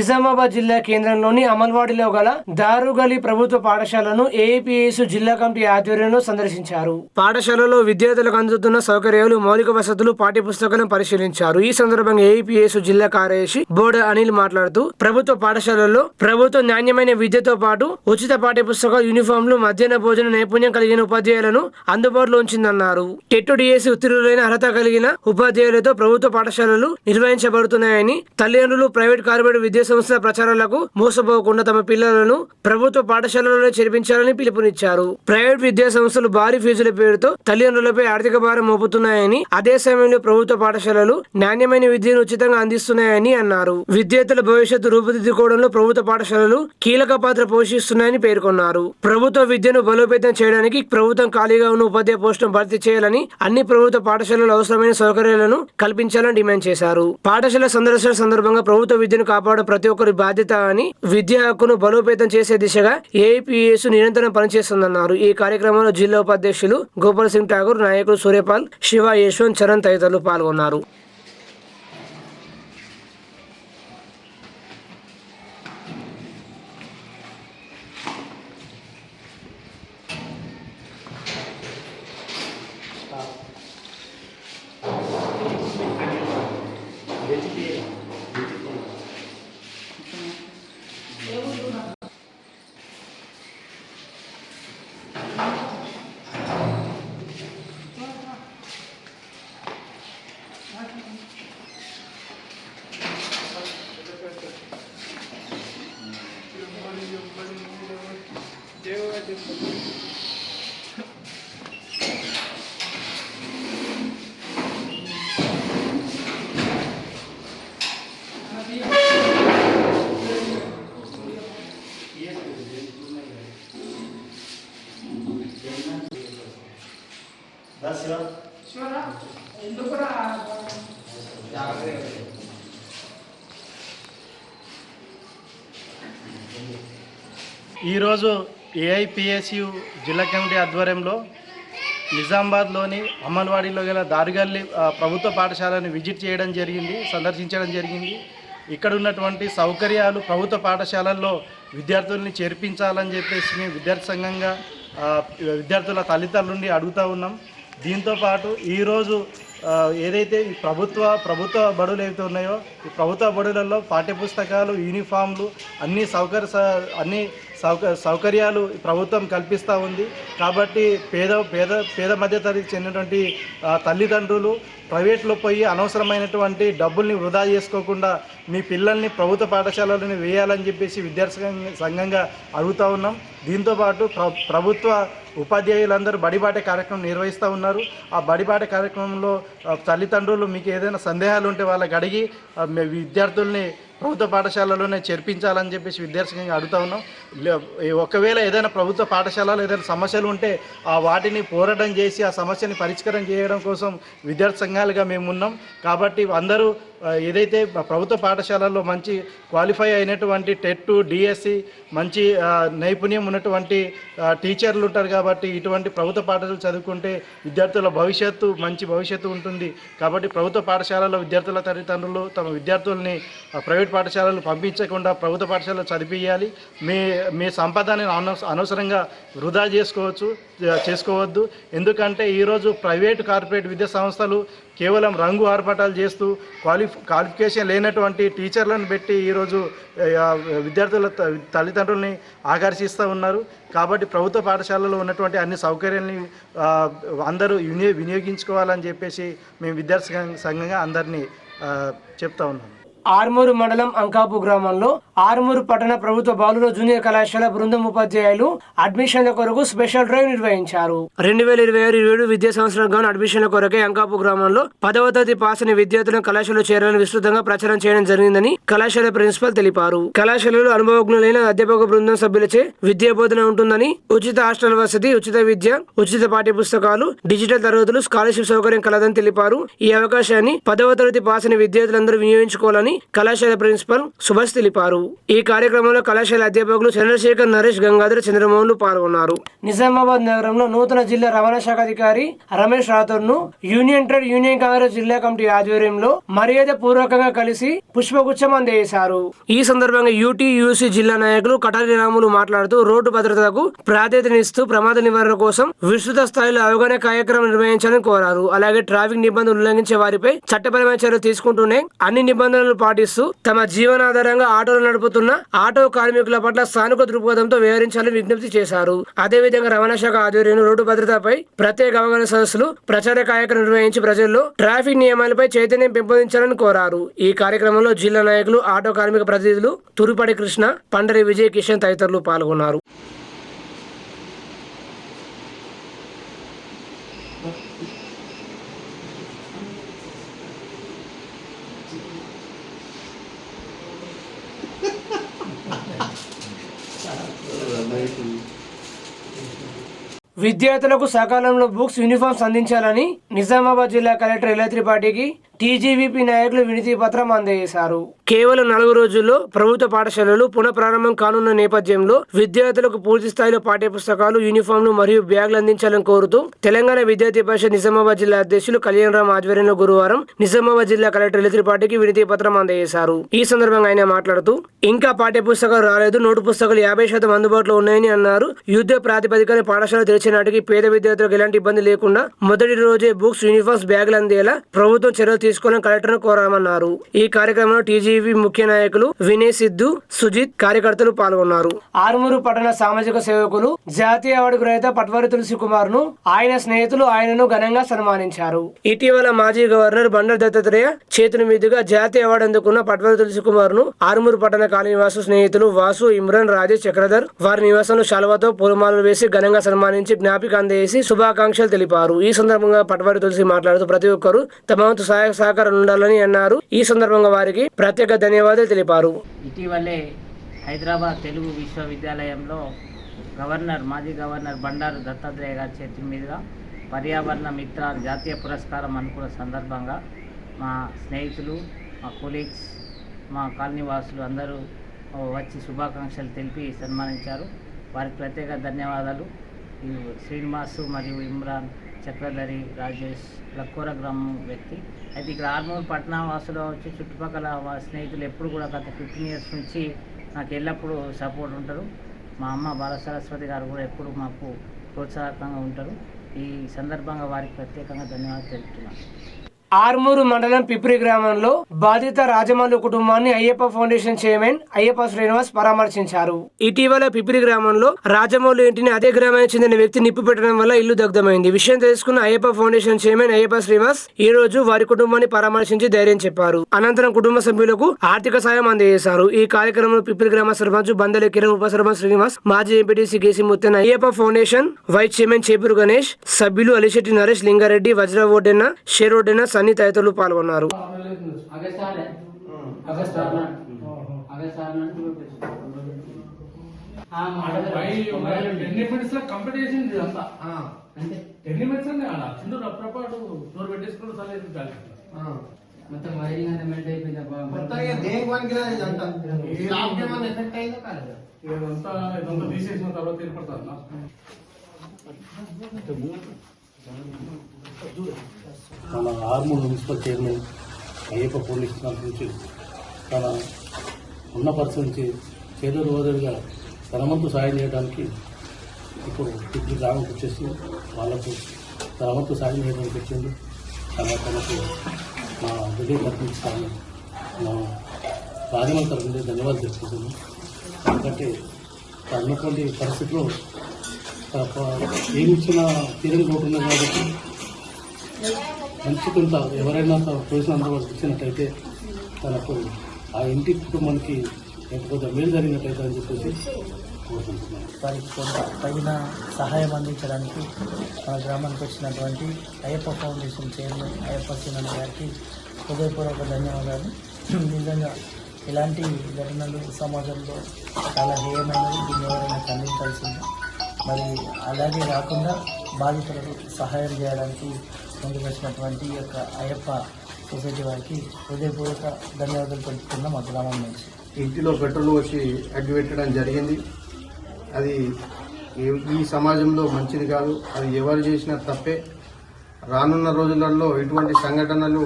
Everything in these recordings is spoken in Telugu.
నిజామాబాద్ జిల్లా కేంద్రంలోని అమల్వాడిలో గల దారుగలి ప్రభుత్వ పాఠశాలను ఏఐపిఎస్ జిల్లా కమిటీ ఆధ్వర్యంలో సందర్శించారు. పాఠశాలలో విద్యార్థులకు అందుతున్న సౌకర్యాలు, మౌలిక వసతులు, పాఠ్య పుస్తకాలను పరిశీలించారు. ఈ సందర్భంగా ఏఐపిఎస్ జిల్లా కార్యదర్శి బోడ అనిల్ మాట్లాడుతూ ప్రభుత్వ పాఠశాలల్లో ప్రభుత్వ నాణ్యమైన విద్యతో పాటు ఉచిత పాఠ్య పుస్తకాలు, యూనిఫామ్లు, మధ్యాహ్న భోజన నైపుణ్యం కలిగిన ఉపాధ్యాయులను అందుబాటులో ఉంచిందన్నారు. టెట్ డిఎస్సి ఉత్తీర్ణులైన అర్హత కలిగిన ఉపాధ్యాయులతో ప్రభుత్వ పాఠశాలలు నిర్వహించబడుతున్నాయని, తల్లిదండ్రులు ప్రైవేట్ కార్పొరేట్ విద్యా సంస్థల ప్రచారాలకు మోసపోకుండా తమ పిల్లలను ప్రభుత్వ పాఠశాలలోనే చేర్పించాలని పిలుపునిచ్చారు. ప్రైవేట్ విద్యా సంస్థలు భారీ ఫీజుల పేరుతో తల్లిదండ్రులపై ఆర్థిక భారం మోపుతున్నాయని, అదే సమయంలో ప్రభుత్వ పాఠశాలలు నాణ్యమైన విద్యను ఉచితంగా అందిస్తున్నాయని అన్నారు. విద్యార్థుల భవిష్యత్తు రూపుదిద్దుకోవడంలో ప్రభుత్వ పాఠశాలలు కీలక పాత్ర పోషిస్తున్నాయని పేర్కొన్నారు. ప్రభుత్వ విద్యను బలోపేతం చేయడానికి ప్రభుత్వం ఖాళీగా ఉన్న ఉపాధ్యాయ పోస్టును భర్తీ చేయాలని, అన్ని ప్రభుత్వ పాఠశాలలు అవసరమైన సౌకర్యాలను కల్పించాలని డిమాండ్ చేశారు. పాఠశాల సందర్శన సందర్భంగా ప్రభుత్వ విద్యను కాపాడడం ప్రతి ఒక్కరి బాధ్యత అని, విద్యా హక్కును బలోపేతం చేసే దిశగా ఏఐపిఎస్ నిరంతరం పనిచేస్తుందన్నారు. ఈ కార్యక్రమంలో జిల్లా ఉపాధ్యక్షులు గోపాల్ సింగ్ ఠాకూర్, నాయకులు సూర్యపాల్, శివ, యశ్వంత్, చరణ్ తదితరులు పాల్గొన్నారు. ఈరోజు ఏఐపిఎస్యు జిల్లా కమిటీ ఆధ్వర్యంలో నిజామాబాద్లోని అమ్మన్వాడిలో గల దారుగల్లి ప్రభుత్వ పాఠశాలను విజిట్ చేయడం జరిగింది, సందర్శించడం జరిగింది. ఇక్కడ ఉన్నటువంటి సౌకర్యాలు ప్రభుత్వ పాఠశాలల్లో విద్యార్థుల్ని చేర్పించాలని చెప్పేసి మేము విద్యార్థి సంఘంగా విద్యార్థుల తల్లిదండ్రుల నుండి అడుగుతూ ఉన్నాం. దీంతోపాటు ఈరోజు ఏదైతే ఈ ప్రభుత్వ బడులు ఏవైతే ఉన్నాయో, ఈ ప్రభుత్వ బడులలో పాఠ్యపుస్తకాలు, యూనిఫామ్లు, అన్ని సౌకర్యాలు ప్రభుత్వం కల్పిస్తూ ఉంది. కాబట్టి పేద మధ్యతరగతికి చెందినటువంటి తల్లిదండ్రులు ప్రైవేట్లో పోయి అనవసరమైనటువంటి డబ్బుల్ని వృధా చేసుకోకుండా మీ పిల్లల్ని ప్రభుత్వ పాఠశాలలోనే వేయాలని చెప్పేసి విద్యార్థి సంఘంగా అడుగుతూ ఉన్నాం. దీంతోపాటు ప్రభుత్వ ఉపాధ్యాయులందరూ బడిబాట కార్యక్రమం నిర్వహిస్తూ ఉన్నారు. ఆ బడిబాట కార్యక్రమంలో తల్లిదండ్రులు మీకు ఏదైనా సందేహాలు ఉంటే వాళ్ళకి అడిగి విద్యార్థుల్ని ప్రభుత్వ పాఠశాలలోనే చేర్పించాలని చెప్పేసి విద్యార్థిగా అడుగుతూ ఉన్నాం. ఒకవేళ ఏదైనా ప్రభుత్వ పాఠశాలలో ఏదైనా సమస్యలు ఉంటే వాటిని పోరాటం చేసి ఆ సమస్యని పరిష్కారం చేయడం కోసం విద్యార్థి సంఘాలుగా మేము ఉన్నాం. కాబట్టి అందరూ ఏదైతే ప్రభుత్వ పాఠశాలల్లో మంచి క్వాలిఫై అయినటువంటి టెట్, డిఎస్సి, మంచి నైపుణ్యం ఉన్నటువంటి టీచర్లు ఉంటారు. కాబట్టి ఇటువంటి ప్రభుత్వ పాఠశాలలు చదువుకుంటే విద్యార్థుల మంచి భవిష్యత్తు ఉంటుంది. కాబట్టి ప్రభుత్వ పాఠశాలలో విద్యార్థుల తల్లిదండ్రులు తమ విద్యార్థుల్ని ప్రైవేట్ పాఠశాలలు పంపించకుండా ప్రభుత్వ పాఠశాలలో చదివించాలి. మీ సంపదని అనవసరంగా వృధా చేసుకోవద్దు. ఎందుకంటే ఈరోజు ప్రైవేట్ కార్పొరేట్ విద్యా సంస్థలు కేవలం రంగు ఆర్భటాలు చేస్తూ క్వాలిఫికేషన్ లేనటువంటి టీచర్లను పెట్టి ఈరోజు విద్యార్థుల తల్లిదండ్రుల్ని ఆకర్షిస్తూ ఉన్నారు. కాబట్టి ప్రభుత్వ పాఠశాలలో ఉన్నటువంటి అన్ని సౌకర్యాలని అందరూ వినియోగించుకోవాలని చెప్పేసి మేము విద్యార్థి సంఘంగా అందరినీ చెప్తా ఉన్నాం. ఆర్మూరు మండలం అంకాపు గ్రామంలో ఆర్మూరు పట్టణ ప్రభుత్వ బాలుర జూనియర్ కళాశాల బృందం ఉపాధ్యాయులు అడ్మిషన్ల కొరకు స్పెషల్ డ్రైవ్ నిర్వహించారు. 2026-27 విద్యా సంవత్సరం గాను అడ్మిషన్ల కొరకే అంకాపు గ్రామంలో 10వ తరగతి పాస్ అయిన విద్యార్థులను కళాశాలలో చేరాలని విస్తృతంగా ప్రచారం చేయడం జరిగిందని కళాశాల ప్రిన్సిపల్ తెలిపారు. కళాశాలలో అనుభవజ్ఞులైన అధ్యాపక బృందం సభ్యులచే విద్యా బోధన ఉంటుందని, ఉచిత హాస్టల్ వసతి, ఉచిత విద్య, ఉచిత పాఠ్య పుస్తకాలు, డిజిటల్ తరగతులు, స్కాలర్షిప్ సౌకర్యం కలదని తెలిపారు. ఈ అవకాశాన్ని 10వ తరగతి పాస్ అయిన విద్యార్థులందరూ వినియోగించుకోవాలని జరుగుతుందని కళాశాల ప్రిన్సిపల్ సుభాష్ తెలిపారు. ఈ కార్యక్రమంలో కళాశాల అధ్యాపకులు చంద్రశేఖర్, నరేష్, గంగాధర్, చంద్రమోహన్లు పాల్గొన్నారు. నిజామాబాద్ నగరంలో నూతన జిల్లా రవాణా శాఖ అధికారి రమేష్ రాథోడ్ ను యూనియన్ ట్రేడ్ యూనియన్ కాంగ్రెస్ జిల్లా కమిటీ ఆధ్వర్యంలో మర్యాద పూర్వకంగా కలిసి పుష్పగుచ్చం అందజేశారు. ఈ సందర్భంగా యూసీ జిల్లా నాయకులు కటారి రాములు మాట్లాడుతూ రోడ్డు భద్రతకు ప్రాధాన్యతనిస్తూ ప్రమాద నివారణ కోసం విస్తృత స్థాయిలో అవగాహన కార్యక్రమం నిర్వహించాలని కోరారు. అలాగే ట్రాఫిక్ నిబంధనలు ఉల్లంఘించే వారిపై చట్టపరమైన చర్యలు తీసుకుంటూనే అన్ని నిబంధనలు పాటిస్తూ తమ జీవనాధారంగా ఆటోలు నడుపుతున్న ఆటో కార్మికుల పట్ల సానుకూల దృక్పథంతో వ్యవహరించాలని విజ్ఞప్తి చేశారు. అదేవిధంగా రవాణా శాఖ ఆధ్వర్యంలో రోడ్డు భద్రతపై ప్రత్యేక అవగాహన సదస్సులు, ప్రచార కార్యక్రమం నిర్వహించి ప్రజల్లో ట్రాఫిక్ నియమాలపై చైతన్యం పెంపొందించాలని కోరారు. ఈ కార్యక్రమంలో జిల్లా నాయకులు, ఆటో కార్మిక ప్రతినిధులు తురుపడి కృష్ణ, పండరి విజయ్ కిషన్ తదితరులు పాల్గొన్నారు. విద్యార్థులకు సకాలంలో బుక్స్, యూనిఫామ్స్ అందించాలని నిజామాబాద్ జిల్లా కలెక్టర్ ఇలా త్రిపాఠికి టీజీవీపీ నాయకులు వినతి పత్రం అందజేశారు. కేవలం 4 రోజుల్లో ప్రభుత్వ పాఠశాలలు పునఃప్రారంభం కానున్న నేపథ్యంలో విద్యార్థులకు పూర్తి స్థాయిలో పాఠ్య పుస్తకాలు, యూనిఫామ్లు మరియు బ్యాగులు అందించాలని కోరుతూ తెలంగాణ విద్యార్థి పరిషత్ నిజామాబాద్ జిల్లా అధ్యక్షులు కళ్యాణరామ్ ఆధ్వర్యంలో గురువారం నిజామాబాద్ జిల్లా కలెక్టర్ ఇలా త్రిపాఠికి వినతి పత్రం అందజేశారు. ఈ సందర్భంగా ఆయన మాట్లాడుతూ ఇంకా పాఠ్య పుస్తకాలు రాలేదు, నోటు పుస్తకాలు 50% అందుబాటులో ఉన్నాయని అన్నారు. యుద్ధ ప్రాతిపదికన పాఠశాల తెరిచే నాటికి పేద విద్యార్థులకు ఎలాంటి ఇబ్బంది లేకుండా మొదటి రోజే బుక్స్, యూనిఫామ్స్, బ్యాగులు అందేలా ప్రభుత్వం చర్యలు తీసుకోవాలని కలెక్టర్ కోరామన్నారు. ఈ కార్యక్రమంలో టీజీవీ ముఖ్య నాయకులు వినయ్, సిద్ధు, సుజిత్, కార్యకర్తలు పాల్గొన్నారు. ఆర్మూరు పట్టణ సామాజిక సేవకులు జాతీయ అవార్డు గ్రహీత పట్వారి తులసి కుమార్ ను ఆయన స్నేహితులు ఆయనను ఘనంగా సన్మానించారు. ఇటీవల మాజీ గవర్నర్ బండారు దత్తాత్రేయ చేతుల మీదుగా జాతీయ అవార్డు అందుకున్న పట్వారి తులసి కుమార్ ను ఆర్మూరు పట్టణ కాలనీ వాసు స్నేహితులు వాసు, ఇమ్రాన్, రాజేష్, చక్రధర్ వారి నివాసంలో శాలువాతో పూలమాలలు వేసి ఘనంగా సన్మానించి జ్ఞాపిక అందజేసి శుభాకాంక్షలు తెలిపారు. ఈ సందర్భంగా పట్వారి తులసి మాట్లాడుతూ ప్రతి ఒక్కరూ తమ వంతు సహాయ సహకారం ఉండాలని అన్నారు. ఈ సందర్భంగా వారికి ప్రత్యేక ధన్యవాదాలు తెలిపారు. ఇటీవలే హైదరాబాద్ తెలుగు విశ్వవిద్యాలయంలో మాజీ గవర్నర్ బండారు దత్తాత్రేయ గారి చేతుల మీదుగా పర్యావరణ మిత్ర జాతీయ పురస్కారం అనుకున్న సందర్భంగా మా స్నేహితులు, మా కొలీగ్స్, మా కాలనీవాసులు అందరూ వచ్చి శుభాకాంక్షలు తెలిపి సన్మానించారు. వారికి ప్రత్యేక ధన్యవాదాలు. శ్రీనివాసు మరియు ఇమ్రాన్, చక్రధరి, రాజేష్ లక్కోర గ్రామం వ్యక్తి. అయితే ఇక్కడ ఆర్మూరు పట్టణ వాసులు వచ్చి చుట్టుపక్కల స్నేహితులు ఎప్పుడు కూడా గత 15 years నుంచి నాకు ఎల్లప్పుడూ సపోర్ట్ ఉంటారు. మా అమ్మ బాలసరస్వతి గారు కూడా ఎప్పుడు మాకు ప్రోత్సాహకంగా ఉంటారు. ఈ సందర్భంగా వారికి ప్రత్యేకంగా ధన్యవాదాలు తెలుపుతున్నాను. ఆర్మూరు మండలం పిప్రి గ్రామంలో బాధిత రాజమల్లు కుటుంబాన్ని అయ్యప్ప ఫౌండేషన్ చైర్మన్ అయ్యప్ప శ్రీనివాస్ పరామర్శించారు. ఇటీవల పిప్రి గ్రామంలో రాజమౌళి ఇంటిని అదే గ్రామానికి చెందిన వ్యక్తి నిప్పు పెట్టడం వల్ల ఇల్లు దగ్ధమైంది. విషయం తెలుసుకున్న అయ్యప్ప ఫౌండేషన్ చైర్మన్ అయ్యప్ప శ్రీనివాస్ ఈ రోజు వారి కుటుంబాన్ని పరామర్శించి ధైర్యం చెప్పారు. అనంతరం కుటుంబ సభ్యులకు ఆర్థిక సాయం అందజేశారు. ఈ కార్యక్రమంలో పిప్రి గ్రామ సర్పంచ్ బందెల కిరణ్, ఉప సర్పంచ్ శ్రీనివాస్, మాజీ MPTC KC Mutten, Ayyappa foundation vice chairman Chepuru Ganesh, సభ్యులు అలిశెట్టి నరేష్, లింగారెడ్డి, వజ్ర ఓడెన్న, షేరోడెన్న, సన్ని తదితరులు పాల్గొన్నారు. మొత్తం వైరింగ్ అంతా మెల్ట్ అయిపోయింది. తీసేసిన తర్వాత ఏర్పడతారు. మన Armur municipal chairman Ayyappa foundation నుంచి తన ఉన్న పరిస్థితి నుంచి చేదోడు వదలుగా తన వంతు సాయం చేయడానికి ఇప్పుడు పిప్పి గ్రామంకి వచ్చేసి వాళ్ళకు తన వంతు సాయం చేయడానికి వచ్చింది. తనకు మా విజయ్ తరఫున మా రాజమండ్రి తరఫు నుండి ధన్యవాదాలు తెలుపుతున్నాను. ఎందుకంటే ఉన్నటువంటి పరిస్థితిలో ఏమి ఇచ్చినా తీరని పోతున్నాం కాబట్టి మంచి కొంత ఎవరైనా పోలీసులు అందుబాటు ఇచ్చినట్టయితే తనకు ఆ ఇంటి కుటుంబానికి కొంత మేలు జరిగినట్టయితే అని చెప్పేసి కోరుకుంటున్నాను. వారికి కొంత తగిన సహాయం అందించడానికి మన గ్రామానికి వచ్చినటువంటి అయ్యప్ప ఫౌండేషన్ చైర్మన్ అయ్యప్ప సీనన్న గారికి హృదయపూర్వక ధన్యవాదాలు. నిజంగా ఇలాంటి ఘటనలు సమాజంలో చాలా హేయమైనవి, దీన్ని ఎవరైనా ఖండించాల్సింది. మరి అలాగే కాకుండా బాధితులకు సహాయం చేయడానికి ముందుకు వచ్చినటువంటి ఈ యొక్క అయ్యప్ప సొసైటీ వారికి హృదయపూర్వక ధన్యవాదాలు తెలుపుతున్నాం మా గ్రామం నుంచి. ఇంటిలో పెట్రోల్ వచ్చి అగ్గిపెట్టడం జరిగింది. అది ఈ సమాజంలో మంచిది కాదు. అది ఎవరు చేసినా తప్పే. రానున్న రోజులలో ఇటువంటి సంఘటనలు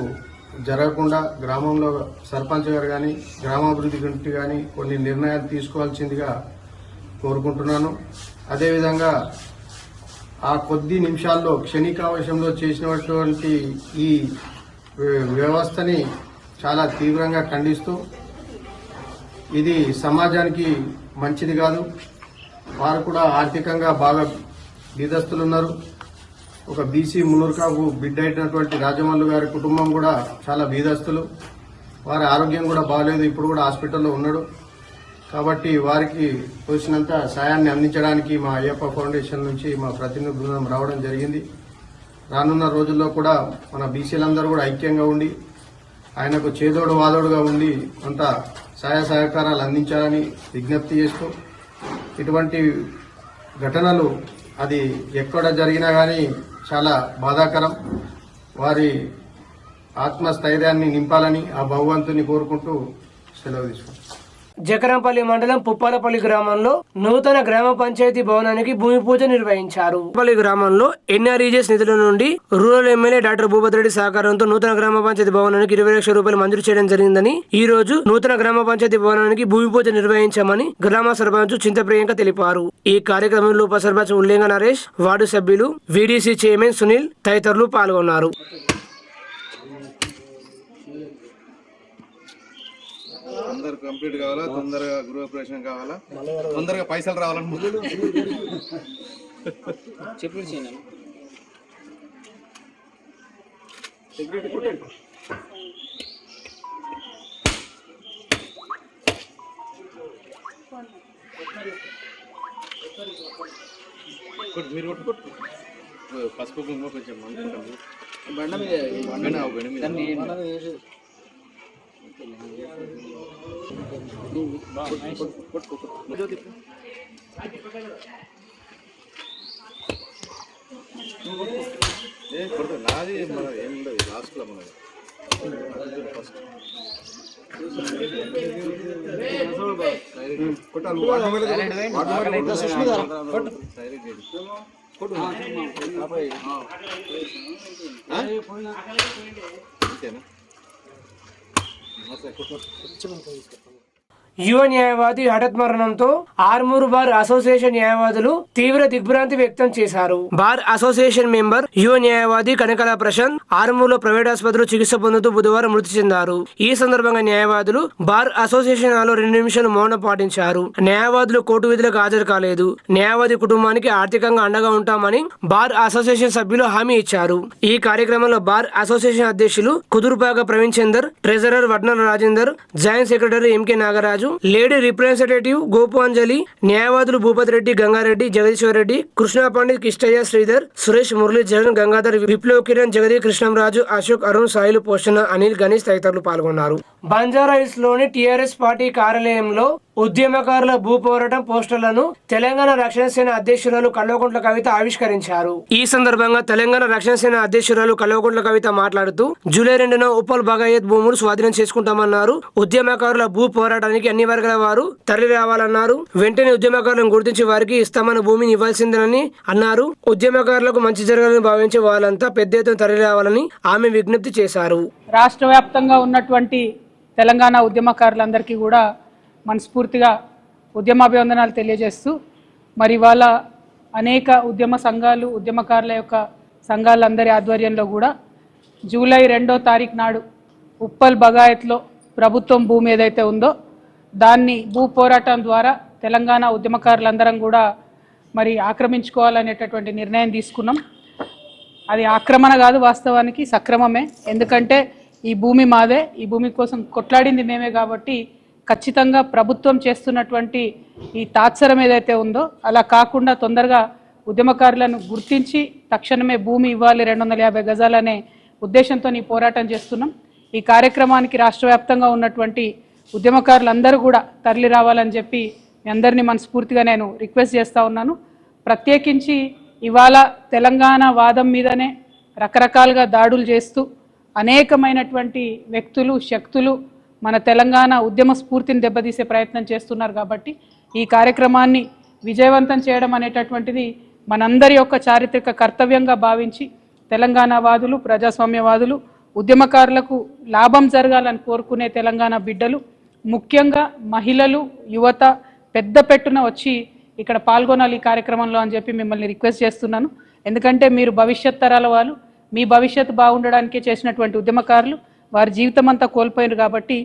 జరగకుండా గ్రామంలో సర్పంచ్ గారు కానీ గ్రామాభివృద్ధి కమిటీ కానీ కొన్ని నిర్ణయాలు తీసుకోవాల్సిందిగా కోరుకుంటున్నాను. అదేవిధంగా ఆ కొద్ది నిమిషాల్లో క్షణికావేశంలో చేసినటువంటి ఈ వ్యవస్థని చాలా తీవ్రంగా ఖండిస్తూ ఇది సమాజానికి మంచిది కాదు. వారు కూడా ఆర్థికంగా బాగా బీదస్తులు ఉన్నారు. ఒక బీసీ మునూర్కాకు బిడ్డ అయినటువంటి రాజమల్లు గారి కుటుంబం కూడా చాలా బీదస్తులు. వారి ఆరోగ్యం కూడా బాగలేదు, ఇప్పుడు కూడా హాస్పిటల్లో ఉన్నాడు. కాబట్టి వారికి తోచినంత సాయాన్ని అందించడానికి మా అయ్యప్ప ఫౌండేషన్ నుంచి మా ప్రతినిధి బృందం రావడం జరిగింది. రానున్న రోజుల్లో కూడా మన బీసీలందరూ కూడా ఐక్యంగా ఉండి ఆయనకు చేదోడు వాదోడుగా ఉండి అంత సహాయ సహకారాలు అందించాలని విజ్ఞప్తి చేస్తూ, ఇటువంటి ఘటనలు అది ఎక్కడ జరిగినా కానీ చాలా బాధాకరం. వారి ఆత్మస్థైర్యాన్ని నింపాలని ఆ భగవంతుని కోరుకుంటూ సెలవు తీసుకుంటాం. జకరంపల్లి మండలం పుప్పాలపల్లి గ్రామంలో నూతన గ్రామ పంచాయతీ భవనానికి భూమి పూజ నిర్వహించారు. పుప్పాలపల్లి గ్రామంలో ఎన్ఆర్ఈజెస్ నిధుల నుండి rural MLA doctor Bhupathi Reddy సహకారంతో నూతన గ్రామ పంచాయతీ భవనానికి 20 లక్షల రూపాయలు మంజూరు చేయడం జరిగిందని, ఈ రోజు నూతన గ్రామ పంచాయతీ భవనానికి భూమి పూజ నిర్వహించామని గ్రామ సర్పంచ్ చింతప్రియాంక తెలిపారు. ఈ కార్యక్రమంలో ఉప సర్పంచ్ ఉల్లేంగ నరేష్, వార్డు సభ్యులు, వీడీసీ చైర్మన్ సునీల్ తదితరులు పాల్గొన్నారు. తొందరగా కంప్లీట్ కావాలా, తొందరగా గృహప్రవేశం కావాలా, తొందరగా పైసలు రావాలని చెప్పు. మీరు కొట్టు పసుపు కుంకుమ కొంచెం బండ మీద నాది మన ఏం ఉండదు లాస్ట్ లో మనది ఫస్ట్ యువ న్యాయవాది హఠాత్ మరణంతో ఆర్మూరు బార్ అసోసియేషన్ న్యాయవాదులు తీవ్ర దిగ్భ్రాంతి వ్యక్తం చేశారు. బార్ అసోసియేషన్ మెంబర్ యువ న్యాయవాది కనకల ప్రశాంత్ ఆర్మూరులో ప్రైవేట్ ఆసుపత్రిలో చికిత్స పొందుతూ బుధవారం మృతి చెందారు. ఈ సందర్భంగా న్యాయవాదులు బార్ అసోసియేషన్ హాల్లో 2 నిమిషాలు మౌనం పాటించారు. న్యాయవాదులు కోర్టు విధులకు హాజరు కాలేదు. న్యాయవాది కుటుంబానికి ఆర్థికంగా అండగా ఉంటామని బార్ అసోసియేషన్ సభ్యులు హామీ ఇచ్చారు. ఈ కార్యక్రమంలో బార్ అసోసియేషన్ అధ్యక్షులు Kudurupaka Praveen Chandar, treasurer Vadnala Rajender, joint secretary MK Nagaraju, lady representative Gopu Anjali, న్యాయవాదులు భూపతి రెడ్డి, గంగారెడ్డి, జగదీశ్వర్ రెడ్డి, కృష్ణా పండిత్, కిష్టయ్య, శ్రీధర్, సురేష్, మురళీ, జగన్, గంగాధర్, విప్లవ్, కిరణ్, జగదీ, కృష్ణంరాజు, అశోక్, అరుణ్, సాయిలు, పోషణ, అనిల్, గణేష్ తదితరులు పాల్గొన్నారు. బంజారాహిల్స్ లోని టీఆర్ఎస్ పార్టీ కార్యాలయంలో ఉద్యమకారుల భూ పోరాటం పోస్టర్లను తెలంగాణ రక్షణ సేన అధ్యక్షురాలు కల్వకుంట్ల కవిత ఆవిష్కరించారు. ఈ సందర్భంగా తెలంగాణ రక్షణ సేన అధ్యక్షురాలు కల్వకుంట్ల కవిత మాట్లాడుతూ, జూలై 2న ఉప్పల్ బగాయత్ భూములు స్వాధీనం చేసుకుంటామన్నారు. ఉద్యమకారుల భూ పోరాటానికి అన్ని వర్గాల వారు తరలి రావాలన్నారు. వెంటనే ఉద్యమకారులను గుర్తించి వారికి ఇస్తామన్న భూమిని ఇవ్వాల్సిందేనని అన్నారు. ఉద్యమకారులకు మంచి జరగాలని భావించే వాళ్ళంతా పెద్ద ఎత్తున తరలి రావాలని ఆమె విజ్ఞప్తి చేశారు. రాష్ట్ర వ్యాప్తంగా ఉన్నటువంటి తెలంగాణ ఉద్యమకారులందరికీ కూడా మనస్ఫూర్తిగా ఉద్యమాభివందనాలు తెలియజేస్తూ, మరి ఇవాళ అనేక ఉద్యమ సంఘాలు, ఉద్యమకారుల యొక్క సంఘాలందరి ఆధ్వర్యంలో కూడా జూలై 2వ తారీఖు నాడు ఉప్పల్ బగాయత్లో ప్రభుత్వం భూమి ఏదైతే ఉందో దాన్ని భూ పోరాటం ద్వారా తెలంగాణ ఉద్యమకారులందరం కూడా మరి ఆక్రమించుకోవాలనేటటువంటి నిర్ణయం తీసుకున్నాం. అది ఆక్రమణ కాదు, వాస్తవానికి సక్రమమే. ఎందుకంటే ఈ భూమి మాదే, ఈ భూమి కోసం కొట్లాడింది మేమే. కాబట్టి ఖచ్చితంగా ప్రభుత్వం చేస్తున్నటువంటి ఈ తాత్సరం ఏదైతే ఉందో అలా కాకుండా తొందరగా ఉద్యమకారులను గుర్తించి తక్షణమే భూమి ఇవ్వాలి 250 గజాలనే ఉద్దేశంతో ఈ పోరాటం చేస్తున్నాం. ఈ కార్యక్రమానికి రాష్ట్ర వ్యాప్తంగా ఉన్నటువంటి ఉద్యమకారులందరూ కూడా తరలి రావాలని చెప్పి మీ అందరినీ మనస్ఫూర్తిగా నేను రిక్వెస్ట్ చేస్తూ ఉన్నాను. ప్రత్యేకించి ఇవాళ తెలంగాణ వాదం మీదనే రకరకాలుగా దాడులు చేస్తూ అనేకమైనటువంటి వ్యక్తులు శక్తులు మన తెలంగాణ ఉద్యమ స్ఫూర్తిని దెబ్బతీసే ప్రయత్నం చేస్తున్నారు. కాబట్టి ఈ కార్యక్రమాన్ని విజయవంతం చేయడం అనేటటువంటిది మనందరి యొక్క చారిత్రక కర్తవ్యంగా భావించి తెలంగాణ వాదులు, ప్రజాస్వామ్యవాదులు, ఉద్యమకారులకు లాభం జరగాలని కోరుకునే తెలంగాణ బిడ్డలు, ముఖ్యంగా మహిళలు, యువత పెద్ద పెట్టున వచ్చి ఇక్కడ పాల్గొనాలి ఈ కార్యక్రమంలో అని చెప్పి మిమ్మల్ని రిక్వెస్ట్ చేస్తున్నాను. ఎందుకంటే మీరు భవిష్యత్ తరాల వాళ్ళు, మీ భవిష్యత్తు బాగుండడానికే చేసినటువంటి ఉద్యమకారులు, వారి జీవితం అంతా కోల్పోయారు. కాబట్టి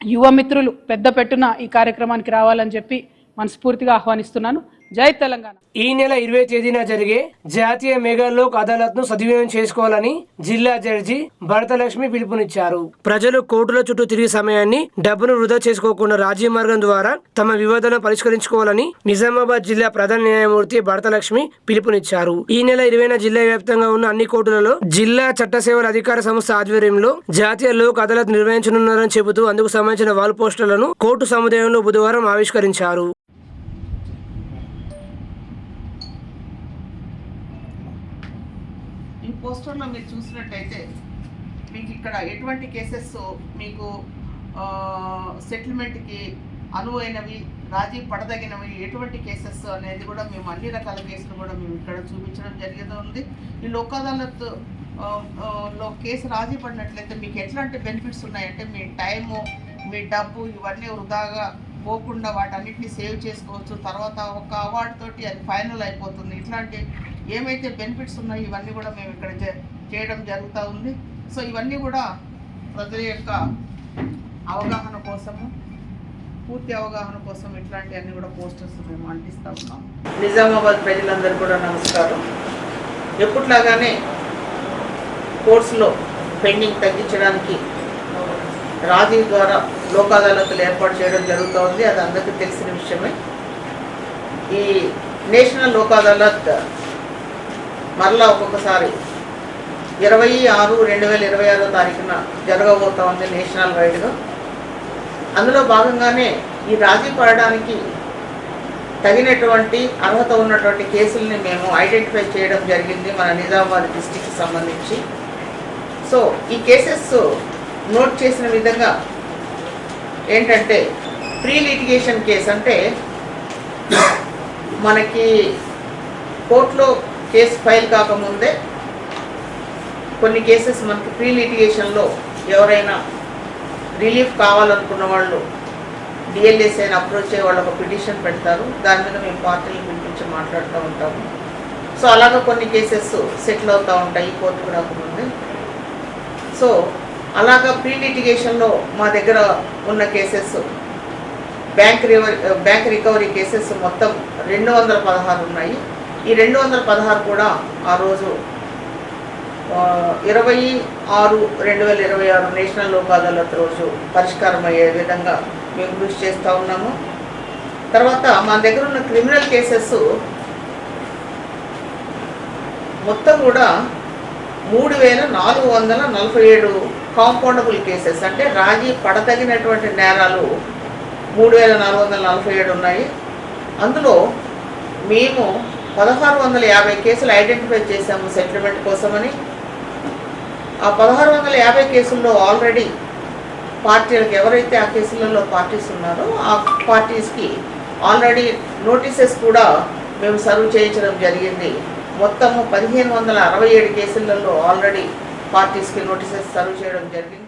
యువ మిత్రులు పెద్ద పెట్టున ఈ కార్యక్రమానికి రావాలని చెప్పి మనస్ఫూర్తిగా ఆహ్వానిస్తున్నాను. జై తెలంగాణ. ఈ నెల 20 తేదీన జరిగే జాతీయ మెగా లోక్ అదాలత్ ను సద్వినియోగం చేసుకోవాలని జిల్లా జడ్జి భరతలక్ష్మి పిలుపునిచ్చారు. ప్రజలు కోర్టుల చుట్టూ తిరిగే సమయాన్ని, డబ్బును వృధా చేసుకోకుండా రాజీ మార్గం ద్వారా తమ వివాదాలను పరిష్కరించుకోవాలని నిజామాబాద్ జిల్లా ప్రధాన న్యాయమూర్తి భరతలక్ష్మి పిలుపునిచ్చారు. ఈ నెల 20న జిల్లా వ్యాప్తంగా ఉన్న అన్ని కోర్టులలో జిల్లా చట్ట సేవల అధికార సంస్థ ఆధ్వర్యంలో జాతీయ లోక్ అదాలత్ నిర్వహించనున్నారని చెబుతూ అందుకు సంబంధించిన వాల్ పోస్టర్లను కోర్టు సముదాయంలో బుధవారం ఆవిష్కరించారు. ఈ పోస్టర్లో మీరు చూసినట్టయితే మీకు ఇక్కడ ఎటువంటి కేసెస్ మీకు సెటిల్మెంట్కి అనువైనవి, రాజీ పడదగినవి, ఎటువంటి కేసెస్ అనేది కూడా మేము అన్ని రకాల కేసులు కూడా మేము ఇక్కడ చూపించడం జరిగింది. ఈ లోక్ అదాలత్ లో కేసు రాజీ పడినట్లయితే మీకు ఎట్లాంటి బెనిఫిట్స్ ఉన్నాయంటే మీ టైము, మీ డబ్బు ఇవన్నీ వృధాగా పోకుండా వాటన్నిటిని సేవ్ చేసుకోవచ్చు. తర్వాత ఒక అవార్డు తోటి అది ఫైనల్ అయిపోతుంది. ఇట్లాంటి ఏమైతే బెనిఫిట్స్ ఉన్నాయో ఇవన్నీ కూడా మేము ఇక్కడ చేయడం జరుగుతూ ఉంది. సో ఇవన్నీ కూడా ప్రజల యొక్క అవగాహన కోసము, పూర్తి అవగాహన కోసం ఇట్లాంటివన్నీ కూడా పోస్టర్స్ మేము అంటిస్తూ ఉన్నాం. నిజామాబాద్ ప్రజలందరూ కూడా నమస్కారం. ఎప్పట్లాగానే కోర్సులో పెండింగ్ తగ్గించడానికి రాజీ ద్వారా లోక్ అదాలతులు ఏర్పాటు చేయడం జరుగుతూ ఉంది. అది అందరికీ తెలిసిన విషయమే. ఈ నేషనల్ లోక్ అదాలత్ మరలా ఒక్కొక్కసారి 26/2026 జరగబోతూ ఉంది నేషనల్ వైడ్గా. అందులో భాగంగానే ఈ రాజీ పడడానికి తగినటువంటి అర్హత ఉన్నటువంటి కేసుల్ని మేము ఐడెంటిఫై చేయడం జరిగింది మన నిజామాబాద్ డిస్టిక్కి సంబంధించి. సో ఈ కేసెస్ నోట్ చేసిన విధంగా ఏంటంటే ప్రీ లిటిగేషన్ కేసు అంటే మనకి కోర్టులో కేసు ఫైల్ కాకముందే కొన్ని కేసెస్ మనకి ప్రీ లిటిగేషన్లో ఎవరైనా రిలీఫ్ కావాలనుకున్న వాళ్ళు డిఎల్ఎస్ అయినా అప్రోచ్ అయ్యే వాళ్ళు ఒక పిటిషన్ పెడతారు. దాని మీద మేము పార్టీలు పిలిపించి మాట్లాడుతూ ఉంటాము. సో అలాగా కొన్ని కేసెస్ సెటిల్ అవుతూ ఉంటాయి కోర్టుకు రాకముందే. సో అలాగా ప్రీ లిటిగేషన్లో మా దగ్గర ఉన్న కేసెస్ బ్యాంక్ రికవరీ కేసెస్ మొత్తం 216 ఉన్నాయి. ఈ 216 కూడా ఆ రోజు 26/2026 నేషనల్ లోక్ అదాలత్ రోజు పరిష్కారం అయ్యే విధంగా మేము కృషి చేస్తూ ఉన్నాము. తర్వాత మా దగ్గర ఉన్న క్రిమినల్ కేసెస్ మొత్తం కూడా 3447 కాంపౌండబుల్ కేసెస్ అంటే రాజీ పడతగినటువంటి నేరాలు 3447 ఉన్నాయి. అందులో మేము 1650 కేసులు ఐడెంటిఫై చేశాము సెటిల్మెంట్ కోసమని. ఆ 1650 కేసుల్లో ఆల్రెడీ పార్టీలకు ఎవరైతే ఆ కేసులలో పార్టీస్ ఉన్నారో ఆ పార్టీస్కి ఆల్రెడీ నోటీసెస్ కూడా మేము సర్వ్ చేయించడం జరిగింది. మొత్తము 1567 కేసులలో ఆల్రెడీ పార్టీస్కి నోటీసెస్ సర్వ్ చేయడం జరిగింది.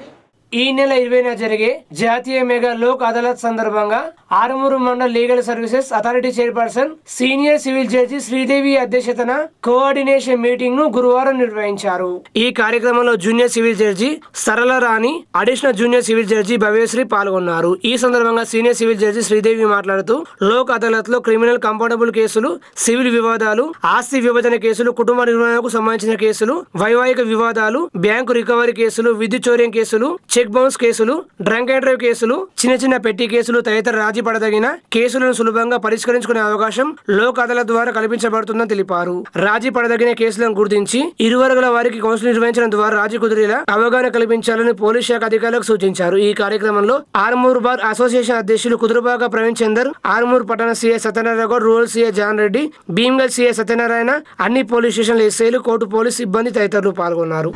ఈ నెల 20న జరిగే జాతీయ మెగా లోక్ అదాలత్ సందర్భంగా Armoor mandal legal services authority chairperson senior civil judge Sridevi అధ్యక్షతన కోఆర్డినేషన్ మీటింగ్ ను గురువారం నిర్వహించారు. ఈ కార్యక్రమంలో junior civil judge Sarala Rani, additional junior civil judge Bhavyasri పాల్గొన్నారు. ఈ సందర్భంగా సీనియర్ సివిల్ జడ్జి శ్రీదేవి మాట్లాడుతూ లోక్ అదాలత్ లో క్రిమినల్ కంపౌండబుల్ కేసులు, సివిల్ వివాదాలు, ఆస్తి విభజన కేసులు, కుటుంబ నిర్వహణకు సంబంధించిన కేసులు, వైవాహిక వివాదాలు, బ్యాంకు రికవరీ కేసులు, విద్యుత్ చౌర్యం కేసులు, చెక్ బౌన్స్ కేసులు, డ్రంక్ అండ్ డ్రైవ్ కేసులు, చిన్న పెట్టి కేసులు తదితర రాజీ పడదగిన కేసులను సులభంగా పరిష్కరించుకునే అవకాశం లోక్ అదాలత్ ద్వారా కల్పించబడుతుందని తెలిపారు. రాజీ పడదగిన కేసులను గుర్తించి ఇరు వర్గాల వారికి కౌన్సిల్ నిర్వహించడం ద్వారా రాజీ కుదిరేలా అవగాహన కల్పించాలని పోలీస్ శాఖ అధికారులకు సూచించారు. ఈ కార్యక్రమంలో ఆర్మూర్ బార్ అసోసియేషన్ అధ్యక్షులు కుదురుబాక ప్రవీణ్ చందర్, ఆర్మూర్ పట్టణ CI Satyanarayana Goud, rural CI John Reddy, Bheemgal CI Satyanarayana, అన్ని పోలీస్ స్టేషన్ల ఎస్ఐలు, కోర్టు పోలీస్ సిబ్బంది తదితరులు పాల్గొన్నారు.